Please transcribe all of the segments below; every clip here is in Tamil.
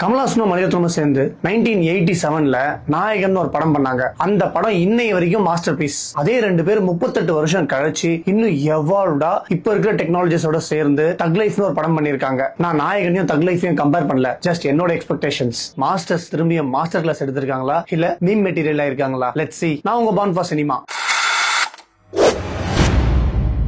கமலஹாசனும் மணிரத்னமும் சேர்ந்து 1987ல நாயகன் ஒரு படம் பண்ணாங்க. அந்த படம் இன்னை வரைக்கும் மாஸ்டர் பீஸ். அதே ரெண்டு பேர் 38 வருஷம் கழிச்சு இன்னும் எவால்வ்டா இப்ப இருக்கிற டெக்னாலஜிஸோட சேர்ந்து தக் லைஃப்னு ஒரு படம் பண்ணிருக்காங்க. நான் நாயகனையும் தக் லைஃபையும் கம்பேர் பண்ணல, ஜஸ்ட் என்னோட எக்ஸ்பெக்டேஷன்ஸ். மாஸ்டர்ஸ் திரும்பியும் மாஸ்டர் கிளாஸ் எடுத்திருக்காங்களா இல்ல மீம் மெட்டீரியல் ஆயிருக்காங்களா? Let's see. நான் உங்க பான் ஃபார் சினிமா.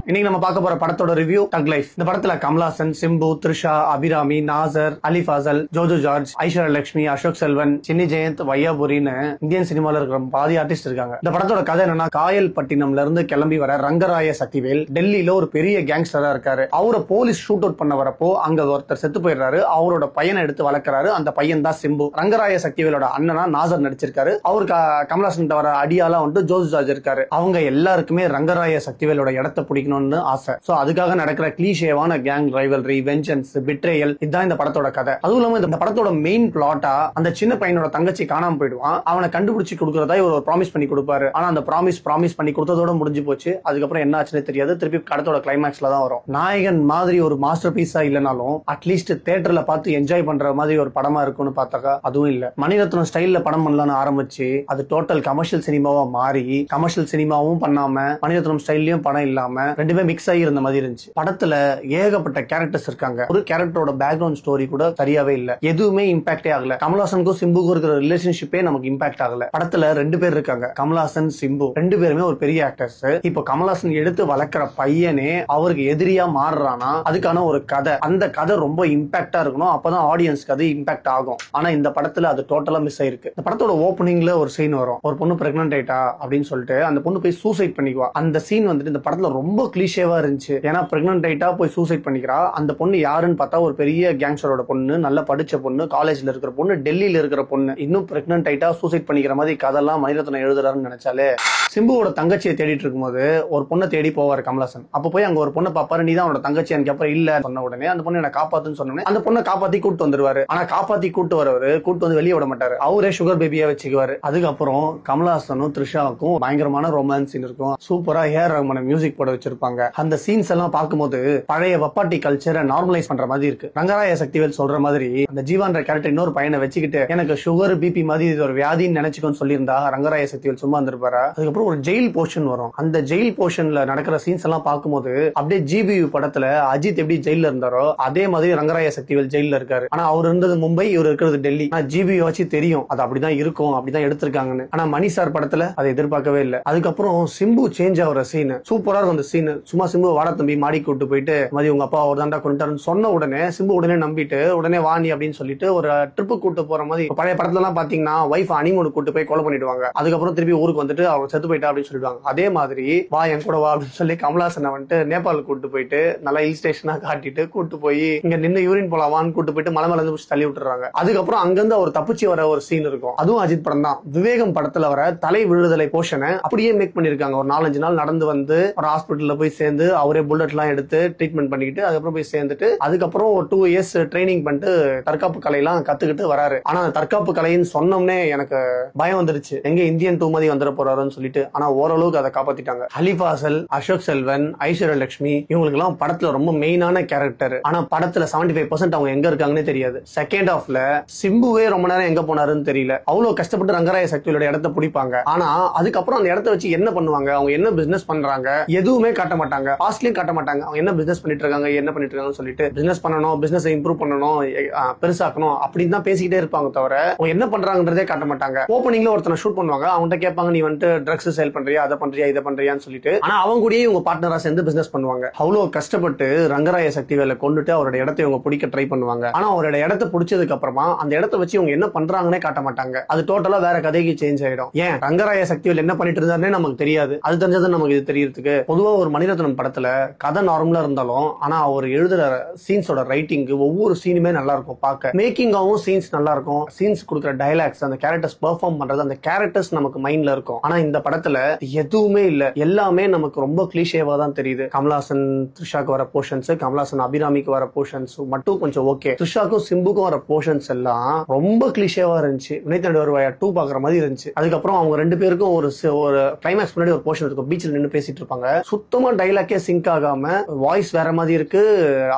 இன்னைக்கு நம்ம பார்க்க போற படத்தோட ரிவ்யூ தக் லைஃப். இந்த படத்துல கமலஹாசன், சிம்பு, த்ரிஷா, அபிராமி, நாசர், அலி ஃபாசல், ஜோஜோ ஜார்ஜ், ஐஸ்வர்யா லட்சுமி, அசோக் செல்வன், சின்னி ஜெயந்த், வையாபுரின்னு இந்தியன் சினிமால இருக்கிற பாதி ஆர்டிஸ்ட் இருக்காங்க. இந்த படத்தோட கதை என்னன்னா, காயல்பட்டினம்ல இருந்து கிளம்பி வர ரங்கராய சக்திவேல் டெல்லியில ஒரு பெரிய கேங்ஸ்டரா இருக்காரு. அவரை போலீஸ் ஷூட் அவுட் பண்ண வரப்போ அங்க ஒருத்தர் செத்து போயிடுறாரு. அவரோட பையனை எடுத்து வளர்க்கறாரு. அந்த பையன் தான் சிம்பு. ரங்கராய சக்திவேலோட அண்ணனா நாசர் நடிச்சிருக்காரு. அவரு கமலஹாசன் வர அடியாலா வந்து ஜோஜோ ஜார்ஜ் இருக்காரு. அவங்க எல்லாருக்குமே ரங்கராய சக்திவேலோட இடத்தை பிடிக்கணும் ஆசை. சோ அதுக்காக நடக்கிற கிளீஷேவான கேங் ரைவல்ரி, வெஞ்சன்ஸ், பிட்ரேயல், இதுதான் இந்த படத்தோட கதை. அதுவும் இல்லாம இந்த படத்தோட மெயின் பிளாட்டா அந்த சின்ன பையனோட தங்கச்சி காணாம போயிடுவான். அவனை கண்டுபிடிச்சு கொடுக்கறதா ஒரு ப்ராமிஸ் பண்ணி கொடுப்பாரு. ஆனா அந்த ப்ராமிஸ் பண்ணி கொடுத்ததோட முடிஞ்சு போச்சு. அதுக்கப்புறம் என்ன ஆச்சுன்னு தெரியாது. திருப்பி படத்தோட கிளைமேக்ஸ்ல தான் வரும். நாயகன் மாதிரி ஒரு மாஸ்டர் பீஸா இல்லனாலும் அட்லீஸ்ட் தியேட்டர்ல பார்த்து என்ஜாய் பண்ற மாதிரி ஒரு படமா இருக்கும்னு பார்த்தாக்கா அதுவும் இல்ல. மணிரத்னம் ஸ்டைல்ல படம் பண்ணலாம்னு ஆரம்பிச்சு அது டோட்டல் கமர்ஷியல் சினிமாவா மாறி கமர்ஷியல் சினிமாவும் பண்ணாம மணிரத்னம் ஸ்டைல்லயும் படம் இல்லாம ரெண்டுமே மிக்ஸ் ஆகி இருந்த மாதிரி இருந்துச்சு. படத்துல ஏகப்பட்ட கேரக்டர்ஸ் இருக்காங்க. ஒரு கேரக்டரோட பேக்ரவுண்ட் ஸ்டோரி கூட சரியாவே இல்ல. எதுவுமே இம்பாக்டே ஆகல. கமலஹாசனுக்கும் சிம்புக்கும் இருக்கிற ரிலேஷன்ஷிப்பே நமக்கு இம்பாக்ட் ஆகல. படத்துல ரெண்டு பேர் இருக்காங்க, கமலஹாசன், சிம்பு. ரெண்டு பேருமே ஒரு பெரிய ஆக்டர்ஸ். இப்போ கமலஹாசன் எடுத்து வளர்க்கிற பையனே அவருக்கு எதிரியா மாறுறானா அதுக்கான ஒரு கதை. அந்த கதை ரொம்ப இம்பாக்டா இருக்கணும். அப்பதான் ஆடியன்ஸ்க்கு அது இம்பாக்ட் ஆகும். ஆனா இந்த படத்துல அது டோட்டலா மிஸ் ஆயிருக்கு. இந்த படத்தோட ஓப்பனிங்ல ஒரு சீன் வரும். ஒரு பொண்ணு பிரெக்னன்ட் ஆயிட்டா அப்படின்னு சொல்லிட்டு அந்த பொண்ணு போய் சூசைட் பண்ணிக்குவா. அந்த சீன் வந்துட்டு இந்த படத்துல ரொம்ப கிளீஷேவா இருந்துச்சு. ஏன்னா பிரெக்னன்ட் ஆயிட்டா போய் சூசைட் பண்ணிக்கிறா. அந்த பொண்ணு யாருன்னு பார்த்தா ஒரு பெரிய கேங்ஸ்டரோட பொண்ணு, நல்லா படிச்ச பொண்ணு, காலேஜ்ல இருக்கிற பொண்ணு, டெல்லியில இருக்கிற பொண்ணு. இன்னும் பிரெக்னன்ட் ஆயிட்டா சூசைட் பண்ணிக்கிற மாதிரி கதெல்லாம் மணிரத்னம் எழுதுறாருன்னு நினைச்சாலே. சிம்புவோட தங்கச்சியை தேடிட்டு இருக்கும்போது ஒரு பொண்ணை தேடி போவாரு கமலஹாசன். அப்ப போய் அங்க ஒரு பொண்ணை பாப்பாரு. நீ தான் அவனோட தங்கச்சி. எனக்கு அப்புறம் இல்ல சொன்ன உடனே அந்த பொண்ணு என்ன காப்பாத்துன்னு சொன்னோடனே அந்த பொண்ணை காப்பாத்தி கூட்டு வந்துருவாரு. ஆனா காப்பாத்தி கூட்டு வரவரு கூட்டு வந்து வெளியே விட மாட்டாரு. அவரே சுகர் பேபியா வச்சுக்குவாரு. அதுக்கப்புறம் கமலஹாசனும் த்ரிஷாவுக்கும் பயங்கரமான ரொமான்ஸ் சீன் இருக்கும். சூப்பரா ஏஆர் ரஹ்மான் மியூசிக் போட வச்சிருப்பாங்க. அந்த சீன்ஸ் எல்லாம் பார்க்கும்போது பழைய வப்பாட்டி கல்ச்சரை நார்மலைஸ் பண்ற மாதிரி இருக்கு. ரங்கராய சக்திவேல் சொல்ற மாதிரி அந்த ஜீவான்ற கேரக்டர் இன்னொரு பையனை வச்சுக்கிட்டு எனக்கு சுகர் பிபி மாதிரி இது ஒரு வியாதின்னு நினைச்சுக்கோன்னு சொல்லியிருந்தா ரங்கராய சக்திவேல் சும்மா இருந்திருப்பாரு. அதுக்கப்புறம் ஒரு ஜெயில் போர்ஷன் வரும். அந்த ஜெயில் போர்ஷன்ல நடக்கிற சீன்ஸ் எல்லாம் பார்க்கும்போது அப்படியே ஜிபியு படத்துல அஜித் எப்படி ஜெயில இருந்தாரோ அதே மாதிரி ரங்கராய சக்திவேல் ஜெயில இருக்காரு. ஆனா அவர் இருந்தது மும்பை, இவர் இருக்கிறது டெல்லி. ஆனா ஜிபியு வச்சு தெரியும் அது அப்படிதான் இருக்கும், அப்படிதான் எடுத்திருக்காங்கன்னு. ஆனா மணி சார் படத்துல அதை எதிர்பார்க்கவே இல்லை. அதுக்கப்புறம் சிம்பு சேஞ்ச் ஆகிற சீன் சூப்பரா இருக்கும். அந்த சீன் சும்மா சிம்பு வாட தம்பி மாடி கூட்டு போயிட்டு மாதிரி உங்க அப்பா ஒரு தாண்டா கொண்டாருன்னு சொன்ன உடனே சிம்பு உடனே நம்பிட்டு உடனே வாணி அப்படின்னு சொல்லிட்டு ஒரு ட்ரிப்பு கூட்டு போற மாதிரி. பழைய படத்துல எல்லாம் பாத்தீங்கன்னா வைஃப் அனிமூன் கூட்டு போய் கொலை பண்ணிடுவாங்க. அதுக்கப்புறம் திருப்பி ஊருக்கு வந்துட்டு அவங்க செத்து போயிட்டா அப்படின்னு சொல்லிடுவாங்க. அதே மாதிரி வா என் கூட வா அப்படின்னு சொல்லி கமலஹாசனை வந்துட்டு நேபாள் கூட்டு போயிட்டு நல்லா ஹில் ஸ்டேஷனா காட்டிட்டு கூட்டு போய் இங்க நின்று யூரின் போலாவான்னு கூட்டு போயிட்டு மலை மேல இருந்து தள்ளி விட்டுறாங்க. அதுக்கப்புறம் அங்கிருந்து அவர் தப்பிச்சு வர ஒரு சீன் இருக்கும். அதுவும் அஜித் படம் தான். விவேகம் படத்துல வர தலை விழுதலை போர்ஷனை அப்படியே மேக் பண்ணிருக்காங்க. ஒரு 4-5 நாள் நடந்து வந்து ஒரு ஹாஸ்பிட்டல்ல போய் சேர்ந்து அவரே புல்லட் எல்லாம் எடுத்து ட்ரீட்மெண்ட் பண்ணிக்கிட்டு அதுக்கப்புறம் போய் சேர்ந்துட்டு அதுக்கப்புறம் ஒரு 2 இயர்ஸ் ட்ரைனிங் பண்ணிட்டு தற்காப்பு கலையெல்லாம் கத்துக்கிட்டு வராரு. ஆனா அந்த தற்காப்பு கலைன்னு சொன்னோம்னே எனக்கு பயம் வந்துருச்சு. எங்க இந்தியன் 2 மாதிரி வந்துட போறாருன்னு சொல்லிட்டு. ஆனா ஓரளவுக்கு அதை காப்பாத்திட்டாங்க. அலி ஃபாசல், அசோக் செல்வன், ஐஸ்வர்யா லட்சுமி இவங்களுக்கு எல்லாம் படத்துல ரொம்ப மெயினான கேரக்டர். ஆனா படத்துல 75% அவங்க எங்க இருக்காங்கன்னே தெரியாது. செகண்ட் ஹாஃப்ல சிம்புவே ரொம்ப நேரம் எங்க போனாருன்னு தெரியல. அவ்வளவு கஷ்டப்பட்டு ரங்கராய சக்தியோட இடத்தை பிடிப்பாங்க. ஆனா அதுக்கப்புறம் அந்த இடத்த வச்சு என்ன பண்ணுவாங்க, அவங்க என்ன பிசினஸ் பண்றாங்க எதுவுமே காட்ட மாட்டாங்க. பாஸ்ட்லயும் காட்ட மாட்டாங்க. அவங்க என்ன பிசினஸ் பண்ணிட்டு இருக்காங்க, என்ன பண்ணிட்டு இருக்காங்கன்னு சொல்லிட்டு பிசினஸ் பண்ணணும், பிசினஸ் இம்ப்ரூவ் பண்ணணும், பெருசாக்கணும் அப்படின்னு தான் பேசிக்கிட்டே இருப்பாங்க தவிர அவங்க என்ன பண்றாங்கன்றதே காட்ட மாட்டாங்க. ஓப்பனிங்ல ஒருத்தனை ஷூட் பண்ணுவாங்க. அவங்ககிட்ட கேட்பாங்க நீ வந்துட்டு ட்ரக்ஸ் சேல் பண்றியா, அதை பண்றியா, இதை பண்றியான்னு சொல்லிட்டு. ஆனா அவங்க கூடயே இவங்க பார்ட்னரா சேர்ந்து பிசினஸ் பண்ணுவாங்க. அவ்வளவு கஷ்டப்பட்டு ரங்கராய சக்திவேலை கொண்டுட்டு அவரோட இடத்தை இவங்க பிடிக்க ட்ரை பண்ணுவாங்க. ஆனா அவரோட இடத்தை பிடிச்சதுக்கு அப்புறமா அந்த இடத்தை வச்சு இவங்க என்ன பண்றாங்கன்னே காட்ட மாட்டாங்க. அது டோட்டலா வேற கதைக்கு சேஞ்ச் ஆயிடும். ஏன் ரங்கராய சக்திவேல் என்ன பண்ணிட்டு இருந்தாருன்னே நமக்கு தெரியாது. அது தெரிஞ்சது நமக்கு இது தெரியறதுக்கு. பொதுவா ஒரு மணிரத்னம் படத்துல கதை நார்மலா இருந்தாலும் ஆனா அவர் எழுதுற சீன்ஸோட ரைட்டிங் ஒவ்வொரு சீனுமே நல்லா இருக்கும். பார்க்க மேக்கிங்காவும் சீன்ஸ் நல்லா இருக்கும். சீன்ஸ் கொடுக்குற டயலாக்ஸ், அந்த கேரக்டர்ஸ் பெர்ஃபார்ம் பண்றது, அந்த கேரக்டர்ஸ் நமக்கு மைண்ட்ல இருக்கும். ஆனா இந்த படத்துல படத்துல எதுவுமே இல்ல, எல்லாமே நமக்கு ரொம்ப கிளீஷேவா தான் தெரியுது. கமலாசன் த்ரிஷாக்கு வர போர்ஷன்ஸ், கமலாசன் அபிராமிக்கு வர போர்ஷன்ஸ் மட்டும் கொஞ்சம் ஓகே. த்ரிஷாக்கும் சிம்புக்கும் வர போர்ஷன்ஸ் எல்லாம் ரொம்ப கிளீஷேவா இருந்துச்சு. வினைத்தண்டு வருவாயா 2 பாக்குற மாதிரி இருந்துச்சு. அதுக்கப்புறம் அவங்க ரெண்டு பேருக்கும் ஒரு கிளைமேக்ஸ் முன்னாடி ஒரு போர்ஷன் இருக்கும், பீச்ல நின்று பேசிட்டு இருப்பாங்க. சுத்தமா டைலாக்கே சிங்க் ஆகாம வாய்ஸ் வேற மாதிரி இருக்கு,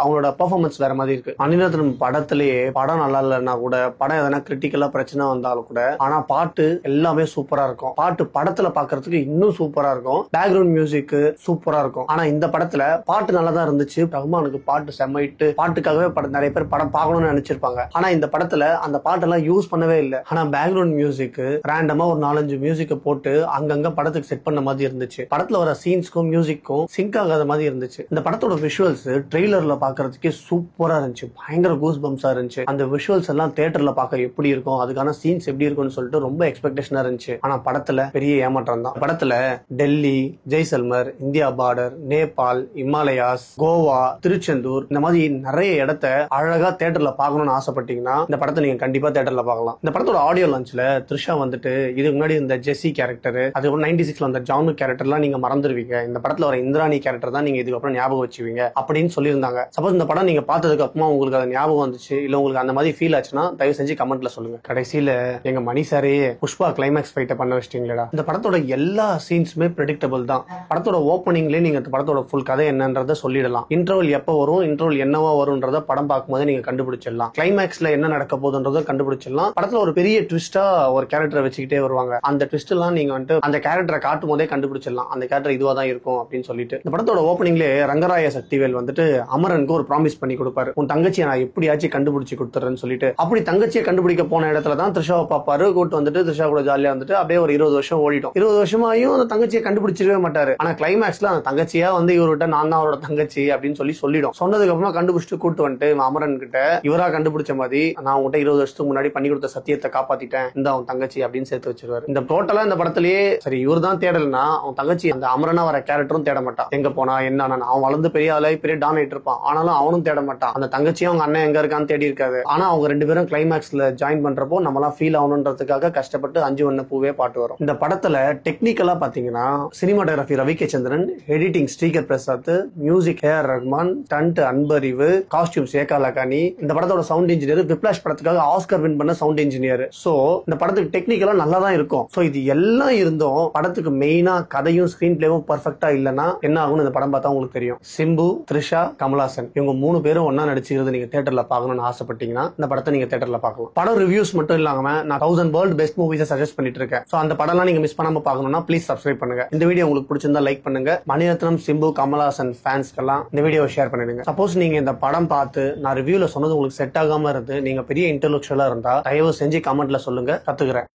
அவங்களோட பெர்ஃபார்மன்ஸ் வேற மாதிரி இருக்கு. மணிரத்னம் படத்திலேயே படம் நல்லா இல்லைன்னா கூட, படம் எதனா கிரிட்டிக்கலா பிரச்சனை வந்தாலும் கூட, ஆனா பாட்டு எல்லாமே சூப்பரா இருக்கும். பாட்டு படத்துல பாக்குறதுக்கு இன்னும் சூப்பரா இருக்கும். பேக்ரவுண்ட் மியூசிக் சூப்பரா இருக்கும். ஆனா இந்த படத்துல பாட்டு நல்லா தான் இருந்துச்சு. ரஹ்மானுக்கு பாட்டு செம்மைட்டு, பாட்டுக்காகவே நிறைய பேர் படம் பார்க்கணும்னு நினைச்சிருப்பாங்க. ஆனா இந்த படத்துல அந்த பாட்டெல்லாம் யூஸ் பண்ணவே இல்லை. ஆனா பேக்ரவுண்ட் மியூசிக் ரேண்டமா ஒரு 4-5 மியூசிக் போட்டு அங்கங்க படத்துக்கு செட் பண்ண மாதிரி இருந்துச்சு. படத்துல வர சீன்ஸ்க்கும் மியூசிக்கும் சிங்க் ஆகாத மாதிரி இருந்துச்சு. இந்த படத்தோட விஷுவல்ஸ் ட்ரெய்லர்ல பாக்குறதுக்கே சூப்பரா இருந்துச்சு, பயங்கர கூஸ் பம்ஸா இருந்துச்சு. அந்த விஷுவல்ஸ் எல்லாம் தியேட்டர்ல பார்க்க எப்படி இருக்கும், அதுக்கான சீன்ஸ் எப்படி இருக்கும்னு சொல்லிட்டு ரொம்ப எக்ஸ்பெக்டேஷனா இருந்துச்சு. ஆனா படத்துல பெரிய ஏமாற்றம் தான். படத்துல Delhi, Jaisalmer, India border, Nepal, Himalayas, Goa, Tiruchendur, இந்த மாதிரி நிறைய இடத்த அழகா தியேட்டர்ல பார்க்கணும்னு ஆசைப்பட்டீங்கன்னா இந்த படத்தை நீங்க கண்டிப்பா தியேட்டர்ல பார்க்கலாம். இந்த படத்தோட ஆடியோ லான்ச்ல த்ரிஷா வந்துட்டு இதுக்கு முன்னாடி இந்த ஜெஸ்ஸி கேரக்டர், அதுக்கப்புறம் 96ல வந்த ஜானு கேரக்டர்லாம் நீங்க மறந்துடுவீங்க, இந்த படத்துல வர இந்திராணி கேரக்டர் தான் நீங்க இதுக்கப்புறம் ஞாபகம் வச்சுவீங்க அப்படின்னு சொல்லியிருந்தாங்க. சப்போஸ் இந்த படம் நீங்க பார்த்ததுக்கு அப்புறமா உங்களுக்கு அது ஞாபகம் வந்துச்சு, இல்ல உங்களுக்கு அந்த மாதிரி ஃபீல் ஆச்சுன்னா தயவு செஞ்சு கமெண்ட்ல சொல்லுங்க. கடைசியில எங்க மணி சாரே புஷ்பா கிளைமேக்ஸ் ஃபைட்டை பண்ண வச்சிட்டீங்களா. இந்த படத்தோட எல்லா சீன்ஸுமே பிரெடிக்டபிள் தான். படத்தோட ஓப்பனிங்லேயே நீங்க படத்தோட ஃபுல் கதை என்னன்றதை சொல்லிடலாம். இன்டர்வல் எப்போ வரும், இன்டர்வல் என்னவா வரும்ன்றத படம் பார்க்கும்போது நீங்க கண்டுபிடிச்சிடலாம். கிளைமேக்ஸ்ல என்ன நடக்க போகுதுன்றத கண்டுபிடிச்சிடலாம். படத்துல ஒரு பெரிய ட்விஸ்டா ஒரு கேரக்டரை வச்சுக்கிட்டே வருவாங்க. அந்த ட்விஸ்ட் எல்லாம் நீங்க வந்துட்டு அந்த கேரக்டரை காட்டும் போதே கண்டுபிடிச்சிடலாம், அந்த கேரக்டர் இதுவா தான் இருக்கும் அப்படின்னு சொல்லிட்டு. இந்த படத்தோட ஓப்பனிங்லேயே ரங்கராய சக்திவேல் வந்துட்டு அமரனுக்கு ஒரு ப்ராமிஸ் பண்ணி கொடுப்பாரு, உன் தங்கச்சியை நான் எப்படியாச்சும் கண்டுபிடிச்சு கொடுத்துறேன்னு சொல்லிட்டு. அப்படி தங்கச்சியை கண்டுபிடிக்க போன இடத்துல தான் த்ரிஷாவை பாப்பாரு. கூட்டு வந்துட்டு த்ரிஷா கூட ஜாலியா வந்துட்டு அப்படியே ஒரு 20 வருஷம் ஓடிட்டோம். 20 வருஷமாயும் அந்த தங்கச்சியை கண்டுபிடிச்சிருவே மாட்டாரு. ஆனா கிளைமேக்ஸ்ல அந்த தங்கச்சியா வந்து இவர்கிட்ட நான் தான் அவரோட தங்கச்சி அப்படின்னு சொல்லிடும். சொன்னதுக்கு அப்புறமா கண்டுபிடிச்சிட்டு கூட்டு வந்துட்டு அமரன் கிட்ட இவரா கண்டுபிடிச்ச மாதிரி நான் உங்ககிட்ட 20 வருஷத்துக்கு முன்னாடி பண்ணி கொடுத்த சத்தியத்தை காப்பாத்திட்டேன், இந்த அவன் தங்கச்சி அப்படின்னு சேர்த்து வச்சிருவாரு. இந்த டோட்டலா இந்த படத்திலேயே சரி இவர் தான் தேடலன்னா அவன் தங்கச்சி அந்த அமரனா வர கேரக்டரும் தேட மாட்டான். எங்க போனா என்ன, அவன் வளர்ந்து பெரிய ஆளாய் பெரிய டான் ஆயிட்டு இருப்பான், ஆனாலும் அவனும் தேட மாட்டான். அந்த தங்கச்சியும் அவங்க அண்ணன் எங்க இருக்கான்னு தேடி இருக்காது. ஆனா அவங்க ரெண்டு பேரும் கிளைமேக்ஸ்ல ஜாயின் பண்றப்போ நம்மளாம் ஃபீல் ஆகணுன்றதுக்காக கஷ்டப்பட்டு 5 வண்ண பூவே பாட்டு வரும். இந்த படத்துல டெக்னிக்கலா பாத்தீங்கன்னா cinematography Ravi K Chandran, editing Sreekar Prasad, music AR Rahman, stunt Anbariv, costumes Eka Lakhani. இந்த படத்தோட சவுண்ட் இன்ஜினியர் விப்ளாஷ் படத்துக்காக ஆஸ்கர் வின் பண்ண சவுண்ட் இன்ஜினியர். சோ இந்த படத்துக்கு டெக்னிக்கலா நல்லா தான் இருக்கும். சோ இது எல்லாம் இருந்தும் படத்துக்கு மெயினா கதையும் ஸ்கிரீன் பிளேவும் பர்ஃபெக்டா இல்லன்னா என்ன ஆகும்னு இந்த படம் பார்த்தா உங்களுக்கு தெரியும். சிம்பு, த்ரிஷா, கமலாசன் இவங்க 3 பேரும் ஒன்னா நடிச்சிருக்கிறது நீங்க தியேட்டர்ல பார்க்கணும்னு ஆசைப்பட்டீங்கன்னா இந்த படத்தை நீங்க தியேட்டர்ல பார்க்கலாம். படம் ரிவ்யூஸ் மட்டும் இல்லாம நான் 1000 வேர்ல்ட் பெஸ்ட் மூவிஸ் சஜஸ்ட் பண்ணிட்டு இருக்கேன். சோ அந்த படம்லாம் நீங்க மிஸ் பண்ணாம பார்க்கணும்னா ப்ளீஸ் சப்ஸ்கிரைப் பண்ணுங்க. இந்த வீடியோ உங்களுக்கு பிடிச்சிருந்தா லைக் பண்ணுங்க. மணிரத்னம், சிம்பு, கமலாசன் ஃபேன்ஸ்க்கெல்லாம் இந்த வீடியோவை ஷேர் பண்ணிடுங்க. சப்போஸ் நீங்க இந்த படம் பார்த்து நான் ரிவ்யூல சொன்னது உங்களுக்கு செட் ஆகாம இருந்து நீங்க பெரிய இன்டெலெக்சுவலா இருந்தா தயவு செஞ்சு கமெண்ட்ல சொல்லுங்க, கத்துக்கிறேன்.